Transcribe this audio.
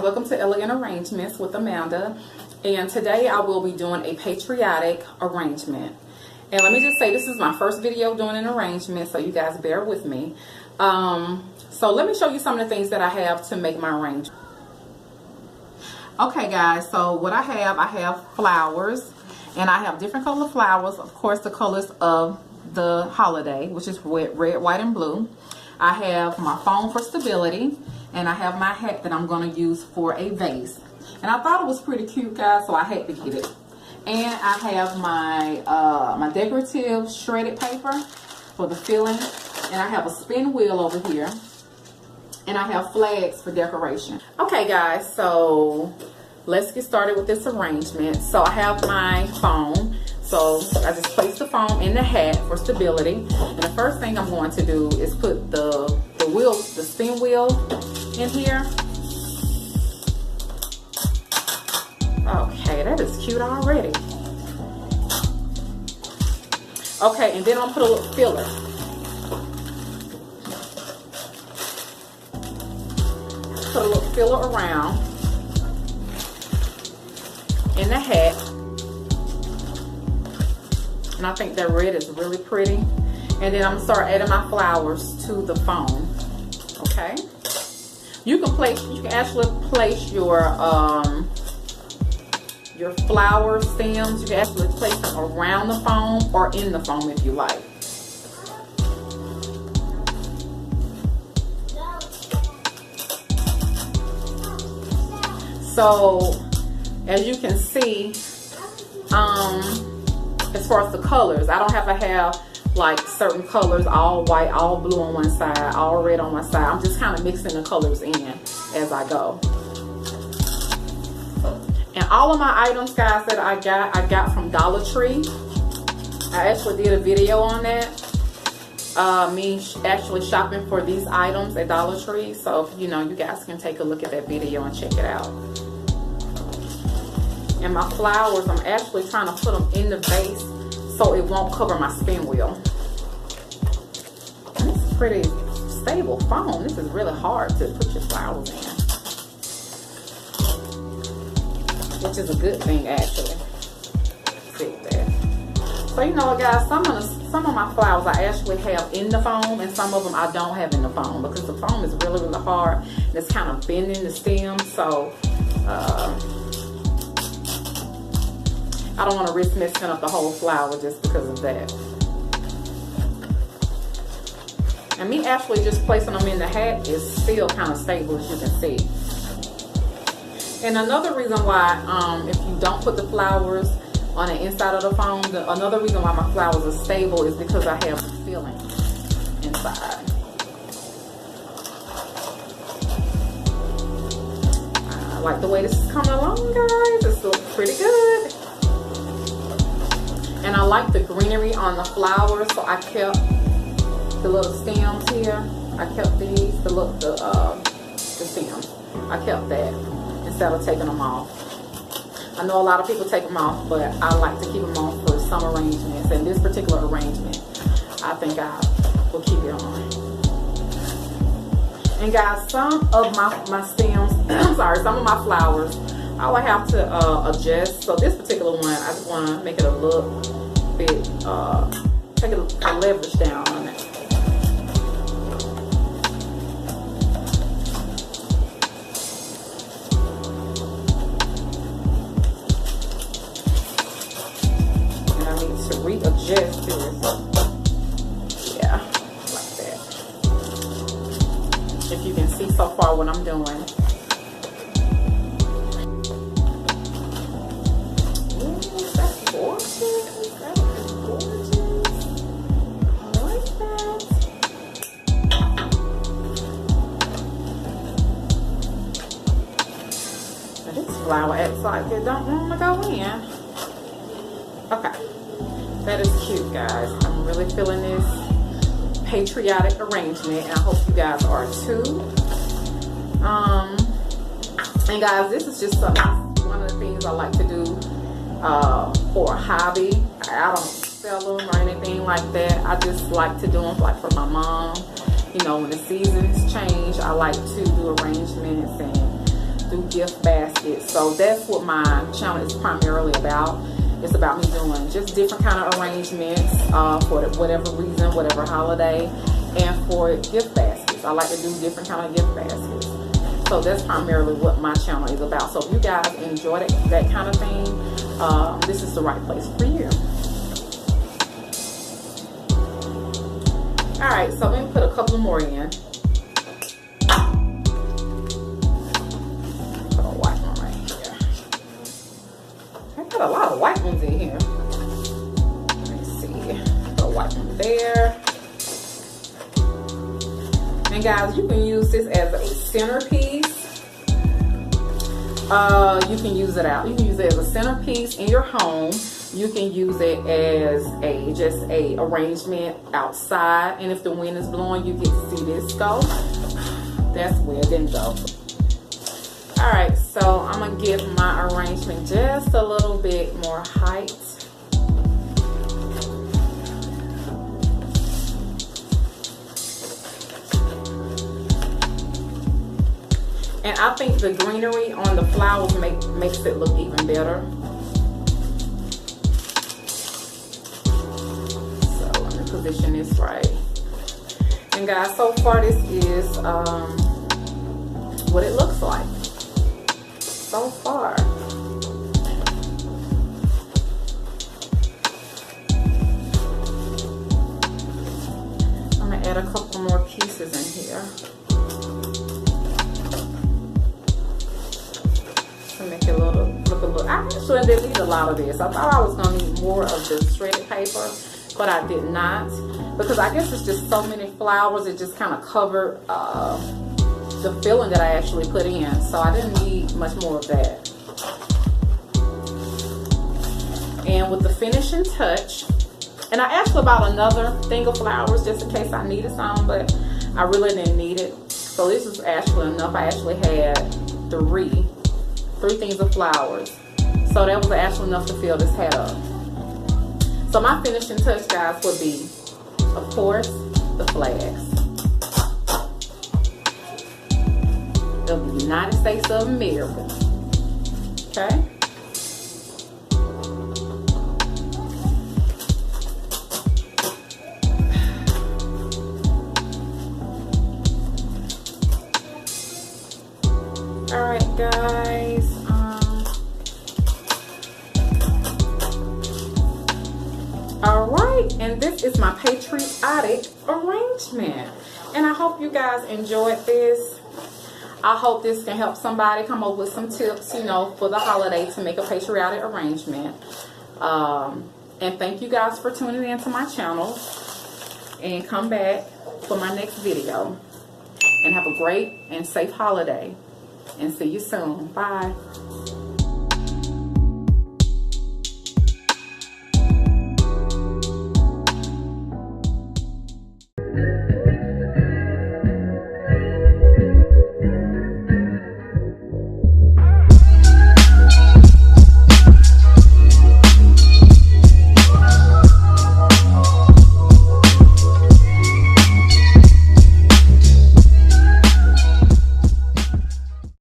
welcome to Elegant Arrangements with Amanda, and today I will be doing a patriotic arrangement. And let me just say, this is my first video doing an arrangement, so you guys bear with me. So let me show you some of the things that I have to make my arrangement. Okay guys, so what I have flowers, and I have different color flowers, of course the colors of the holiday, which is red, white, and blue. I have my foam for stability, and I have my hat that I'm going to use for a vase. And I thought it was pretty cute, guys, so I had to get it. And I have my my decorative shredded paper for the filling, and I have a spin wheel over here, and I have flags for decoration. Okay guys, so let's get started with this arrangement. So I have my foam. So I just place the foam in the hat for stability. And the first thing I'm going to do is put the wheel, the spin wheel in here. Okay, that is cute already. Okay, and then I'll put a little filler. Put a little filler around in the hat. And I think that red is really pretty. And then I'm gonna start adding my flowers to the foam. Okay. You can actually place your flower stems. You can actually place them around the foam or in the foam if you like. So as you can see, as far as the colors, I don't have to have like certain colors, all white, all blue on one side, all red on one side. I'm just kind of mixing the colors in as I go. And all of my items, guys, that I got from Dollar Tree. I actually did a video on that. Me actually shopping for these items at Dollar Tree. So, you know, you guys can take a look at that video and check it out. And my flowers, I'm actually trying to put them in the vase so it won't cover my spin wheel. And this is pretty stable foam. This is really hard to put your flowers in, which is a good thing actually. See that. So you know what, guys, some of my flowers I actually have in the foam, and some of them I don't have in the foam because the foam is really, really hard and it's kind of bending the stem. So I don't want to risk messing up the whole flower just because of that. And me actually just placing them in the hat is still kind of stable, as you can see. And another reason why, if you don't put the flowers on the inside of the foam, another reason why my flowers are stable is because I have the filling inside. I like the way this is coming along, guys. It's looking pretty good. And I like the greenery on the flowers, so I kept the little stems here. I kept these, the stems. I kept that instead of taking them off. I know a lot of people take them off, but I like to keep them on for some arrangements. And this particular arrangement, I think I will keep it on. And guys, some of my stems, some of my flowers, I would have to adjust. So this particular one, I just want to make it a little bit, take a leverage down on it. And I need to readjust this. Yeah, like that. If you can see so far what I'm doing. Flower acts like it don't want to go in. Okay, that is cute, guys. I'm really feeling this patriotic arrangement, and I hope you guys are too. And guys, this is just one of the things I like to do for a hobby. I don't sell them or anything like that. I just like to do them like for my mom. You know, when the seasons change, I like to do arrangements and do gift baskets. So that's what my channel is primarily about. It's about me doing just different kind of arrangements for whatever reason, whatever holiday, and for gift baskets. I like to do different kind of gift baskets. So that's primarily what my channel is about. So if you guys enjoy that kind of thing, this is the right place for you. All right, so let me put a couple more in. Put a white one right here. I got a lot of white ones in here. Let me see. Put a white one there. And guys, you can use this as a centerpiece. You can use it out. You can use it as a centerpiece in your home. You can use it as just a arrangement outside. And if the wind is blowing, you get to see this go. That's where it didn't go. All right, so I'm gonna give my arrangement just a little bit more height. And I think the greenery on the flowers makes it look even better. So let me position this right. And guys, so far this is what it looks like. So far. I'm gonna add a couple more pieces in here. To make it look a little. I actually didn't need a lot of this. I thought I was gonna need more of the shredded paper, but I did not, because I guess it's just so many flowers. It just kind of covered the filling that I actually put in, so I didn't need much more of that. And with the finishing touch, and I asked about another thing of flowers just in case I needed some, but I really didn't need it. So this is actually enough. I actually had three things of flowers, so that was actually enough to fill this hat up. So my finishing touch, guys, would be, of course, the flags of the United States of America. Okay. All right, guys. All right, and this is my patriotic arrangement, and I hope you guys enjoyed this. I hope this can help somebody come up with some tips, you know, for the holiday to make a patriotic arrangement. And thank you guys for tuning in to my channel, and come back for my next video. And have a great and safe holiday. And see you soon. Bye.